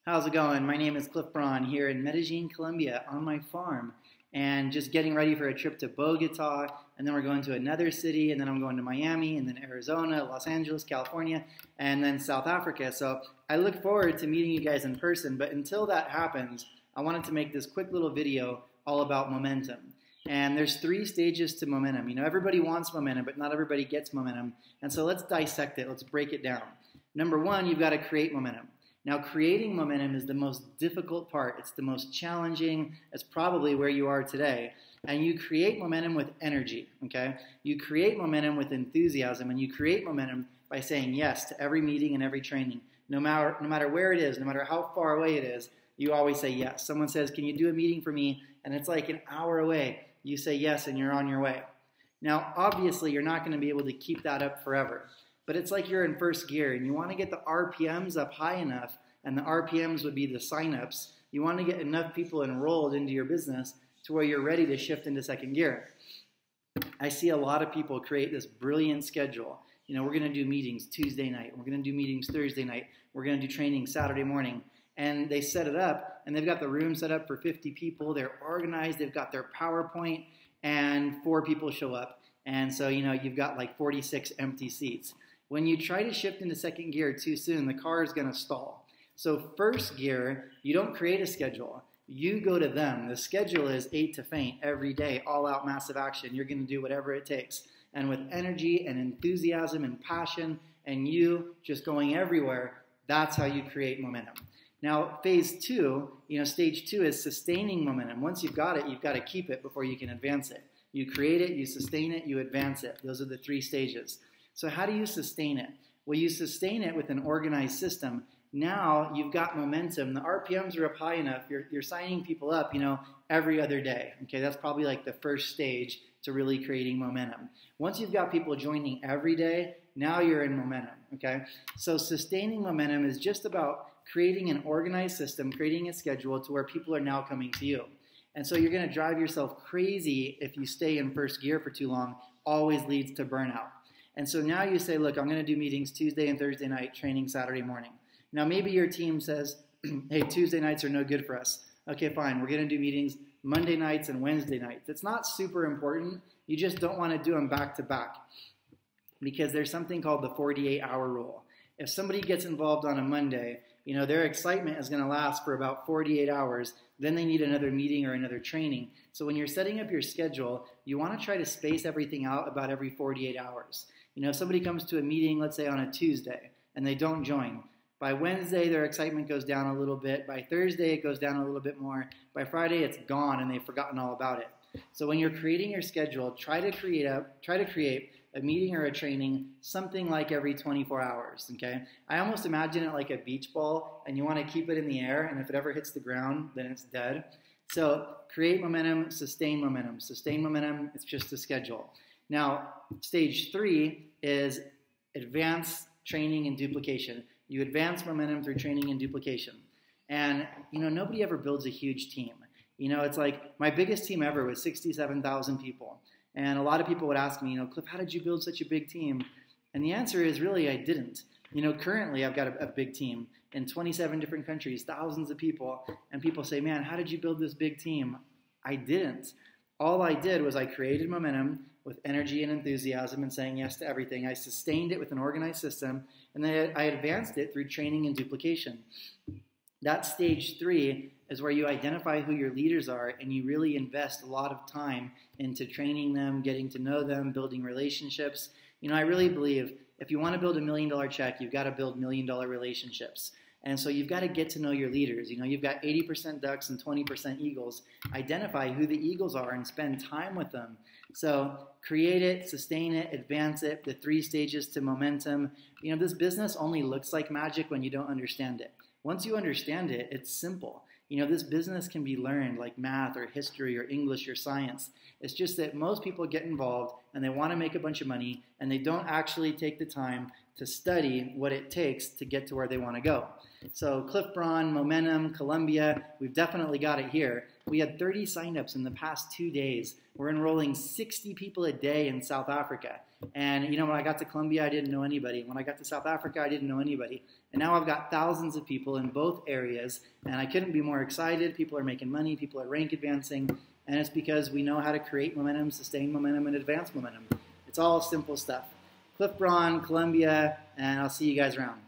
How's it going? My name is Clif Braun here in Medellin, Colombia on my farm and just getting ready for a trip to Bogota, and then we're going to another city, and then I'm going to Miami, and then Arizona, Los Angeles, California, and then South Africa. So I look forward to meeting you guys in person, but until that happens, I wanted to make this quick little video all about momentum. And there's 3 stages to momentum. You know, everybody wants momentum, but not everybody gets momentum. And so let's dissect it. Let's break it down. Number 1, you've got to create momentum. Now, creating momentum is the most difficult part. It's the most challenging. It's probably where you are today. And you create momentum with energy, okay? You create momentum with enthusiasm, and you create momentum by saying yes to every meeting and every training. No matter where it is, no matter how far away it is, you always say yes. Someone says, can you do a meeting for me? And it's like an hour away. You say yes, and you're on your way. Now, obviously, you're not going to be able to keep that up forever. But it's like you're in first gear, and you want to get the RPMs up high enough, and the RPMs would be the signups. You want to get enough people enrolled into your business to where you're ready to shift into second gear. I see a lot of people create this brilliant schedule. You know, we're going to do meetings Tuesday night. We're going to do meetings Thursday night. We're going to do training Saturday morning. And they set it up, and they've got the room set up for 50 people. They're organized. They've got their PowerPoint, and 4 people show up. And so, you know, you've got like 46 empty seats. When you try to shift into second gear too soon, the car is going to stall. So first gear, you don't create a schedule. You go to them. The schedule is 8 to faint every day, all out massive action. You're going to do whatever it takes. And with energy and enthusiasm and passion and you just going everywhere, that's how you create momentum. Now, phase 2, you know, stage 2 is sustaining momentum. Once you've got it, you've got to keep it before you can advance it. You create it, you sustain it, you advance it. Those are the 3 stages. So how do you sustain it? Well, you sustain it with an organized system. Now you've got momentum. The RPMs are up high enough. You're signing people up, you know, every other day. Okay, that's probably like the first stage to really creating momentum. Once you've got people joining every day, now you're in momentum. Okay, so sustaining momentum is just about creating an organized system, creating a schedule to where people are now coming to you. And so you're going to drive yourself crazy if you stay in first gear for too long. Always leads to burnout. And so now you say, look, I'm going to do meetings Tuesday and Thursday night, training Saturday morning. Now maybe your team says, hey, Tuesday nights are no good for us. Okay, fine, we're going to do meetings Monday nights and Wednesday nights. It's not super important. You just don't want to do them back to back because there's something called the 48-hour rule. If somebody gets involved on a Monday, you know, their excitement is going to last for about 48 hours. Then they need another meeting or another training. So when you're setting up your schedule, you want to try to space everything out about every 48 hours. You know, if somebody comes to a meeting, let's say on a Tuesday, and they don't join, by Wednesday, their excitement goes down a little bit. By Thursday, it goes down a little bit more. By Friday, it's gone, and they've forgotten all about it. So when you're creating your schedule, try to create a meeting or a training something like every 24 hours, okay? I almost imagine it like a beach ball, and you want to keep it in the air, and if it ever hits the ground, then it's dead. So create momentum, sustain momentum. Sustain momentum, it's just a schedule. Now, stage 3 is advanced training and duplication. You advance momentum through training and duplication. And, you know, nobody ever builds a huge team. You know, it's like my biggest team ever was 67,000 people. And a lot of people would ask me, you know, Clif, how did you build such a big team? And the answer is really I didn't. You know, currently I've got a big team in 27 different countries, thousands of people. And people say, man, how did you build this big team? I didn't. All I did was I created momentum with energy and enthusiasm and saying yes to everything. I sustained it with an organized system, and then I advanced it through training and duplication. That stage 3 is where you identify who your leaders are, and you really invest a lot of time into training them, getting to know them, building relationships. You know, I really believe if you want to build $1 million check, you've got to build $1 million relationships. And so you've got to get to know your leaders. You know, you've got 80% ducks and 20% eagles. Identify who the eagles are and spend time with them. So create it, sustain it, advance it, the 3 stages to momentum. You know, this business only looks like magic when you don't understand it. Once you understand it, it's simple. You know, this business can be learned like math or history or English or science. It's just that most people get involved and they want to make a bunch of money and they don't actually take the time to study what it takes to get to where they want to go. So Clif Braun, Momentum, Colombia, we've definitely got it here. We had 30 signups in the past 2 days. We're enrolling 60 people a day in South Africa. And you know, when I got to Colombia, I didn't know anybody. When I got to South Africa, I didn't know anybody. And now I've got thousands of people in both areas, and I couldn't be more excited. People are making money, people are rank advancing, and it's because we know how to create momentum, sustain momentum, and advance momentum. It's all simple stuff. Clif Braun, Colombia, and I'll see you guys around.